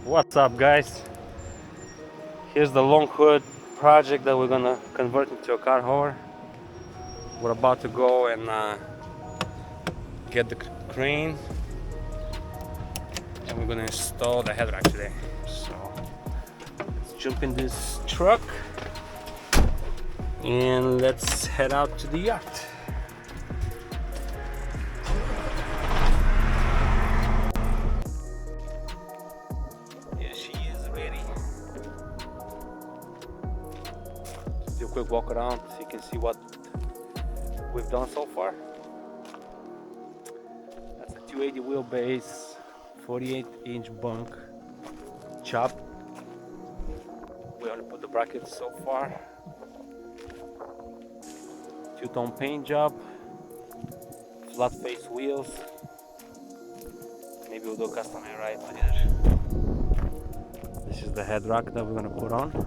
What's up, guys? Here's the long hood project that we're gonna convert into a car hauler. We're about to go and get the crane, and we're gonna install the head rack today. So let's jump in this truck and let's head out to the yacht. Do a quick walk around so you can see what we've done so far. That's a 280 wheelbase, 48-inch bunk chop. We only put the brackets so far. Two-tone paint job, flat face wheels. Maybe we'll do a custom air ride later. This is the head rack that we're gonna put on.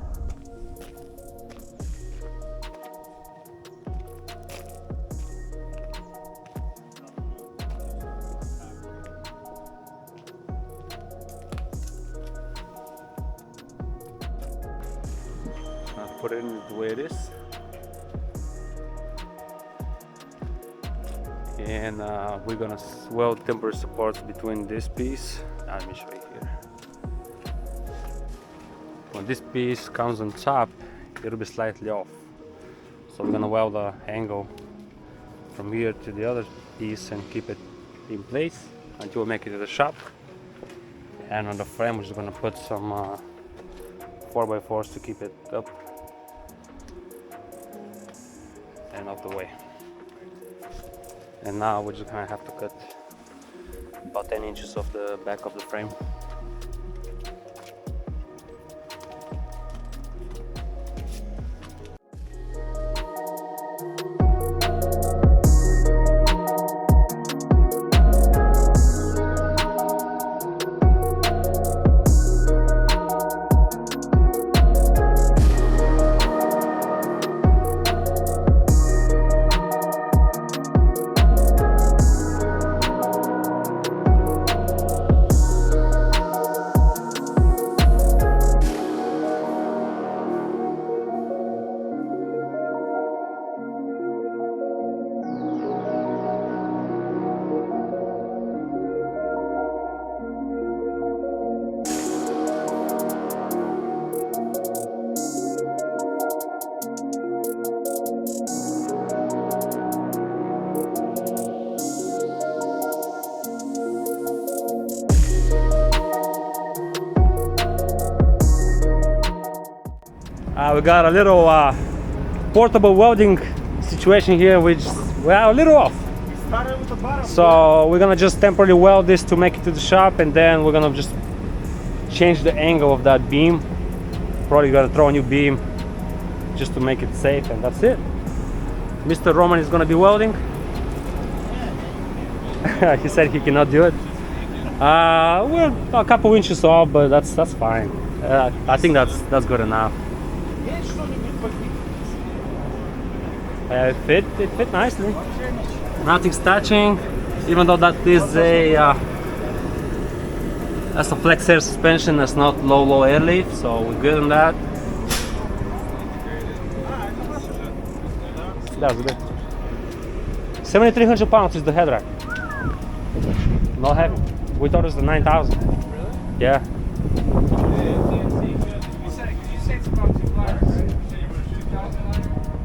I'll put it in the way it is. And we're gonna weld temporary supports between this piece. Let me show you here. When this piece comes on top, it'll be slightly off. So we're gonna weld the angle from here to the other piece and keep it in place until we make it to the shop. And on the frame, we're just gonna put some 4x4s to keep it up and out the way. And now we're just gonna have to cut about 10 inches off the back of the frame. We got a little portable welding situation here, which we are a little off. So we're gonna just temporarily weld this to make it to the shop, and then we're gonna just change the angle of that beam. Probably gonna throw a new beam just to make it safe, and that's it. Mr. Roman is gonna be welding. He said he cannot do it. We're a couple inches off, but that's fine. I think that's good enough. It fit nicely. Nothing's touching, even though that is that's a flex air suspension. That's not low airlift, so we're good on that. That's good. 7,300 pounds is the head rack. Not heavy. We thought it was the 9,000. Yeah.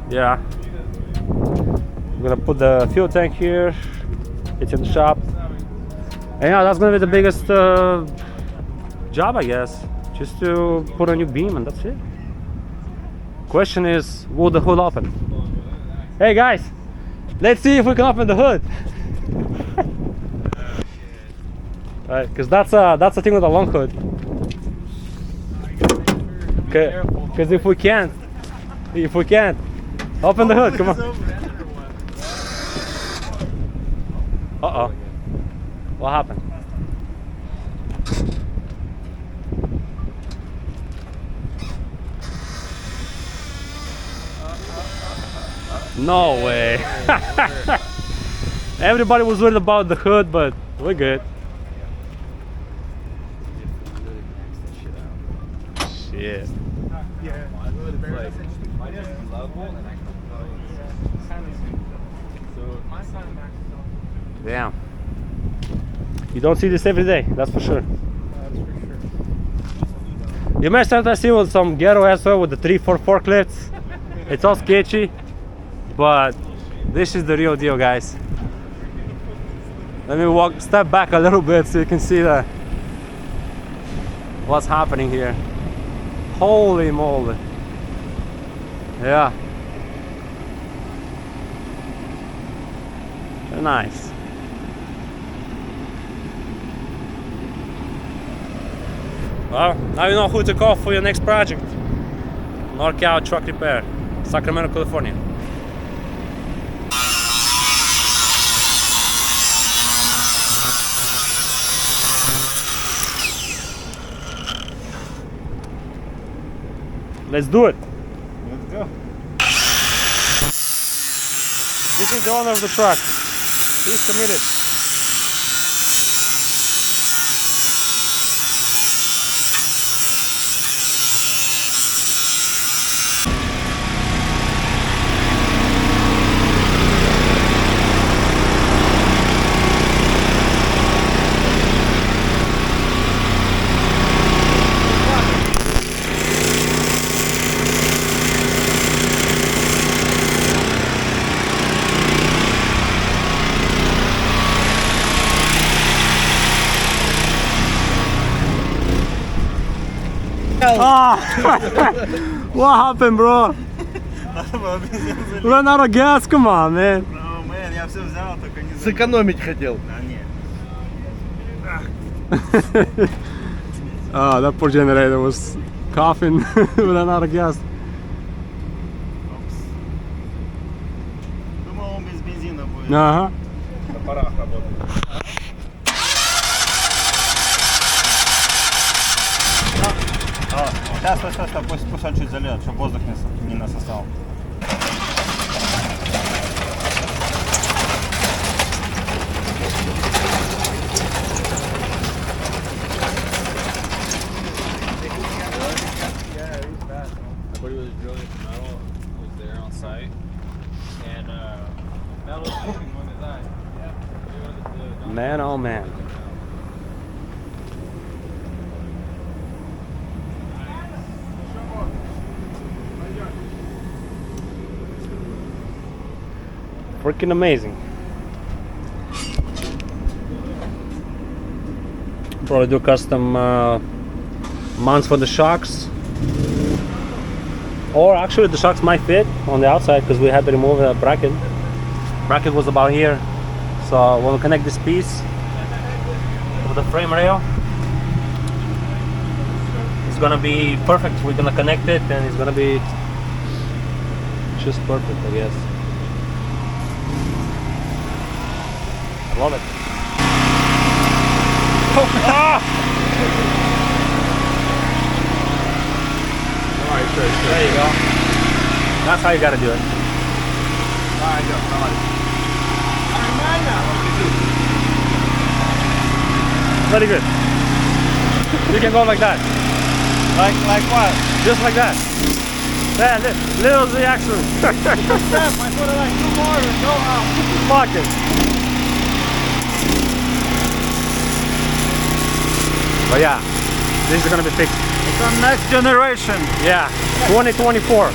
Yeah. I'm gonna put the fuel tank here. It's in the shop. And yeah, that's gonna be the biggest job, I guess. Just to put a new beam, and that's it. Question is, will the hood open? Hey guys, let's see if we can open the hood. Right, because that's a thing with a long hood. Okay, because if we can't open the hood, come on. Uh-oh. What happened? No way. Everybody was worried about the hood, but we're good. Shit. Damn. You don't see this every day, that's for sure. You may sometimes see with some ghetto asshole with the 3-4 forklifts. It's all sketchy, but this is the real deal, guys. Let me step back a little bit so you can see what's happening here. Holy moly. Yeah. Very nice. Well, now you know who to call for your next project. NorCal Truck Repair, Sacramento, California. Let's do it. Let's go. This is the owner of the truck. He's committed. Ah! What happened, bro? Run out of gas, come on, man. No, man, я все взял, только не Сэкономить хотел. Да нет. Oh, that poor generator was coughing. Ran out of gas. Думал, он без бензина будет. Ага. На парах работает. Сейчас, пусть он чуть зальет, чтобы воздух не насосал. Everybody was drilling for metal. I was there on site, and metal was moving when it died. Yeah. Man, oh man. Freaking amazing. Probably do custom mounts for the shocks. Or actually the shocks might fit on the outside because we had to remove the bracket. Bracket was about here. So when we connect this piece with the frame rail, it's gonna be perfect. We're gonna connect it and it's gonna be just perfect, I guess. I love it. Давай, еще. There you go. That's how you gotta do it. Давай, идем, давай. Very good. You can go like that. Like what? Just like that. Yeah, little the action. Step, I put it like 2 more and go out. Fuck it. But yeah, this is gonna be fixed. It's the next generation. Yeah, 2024.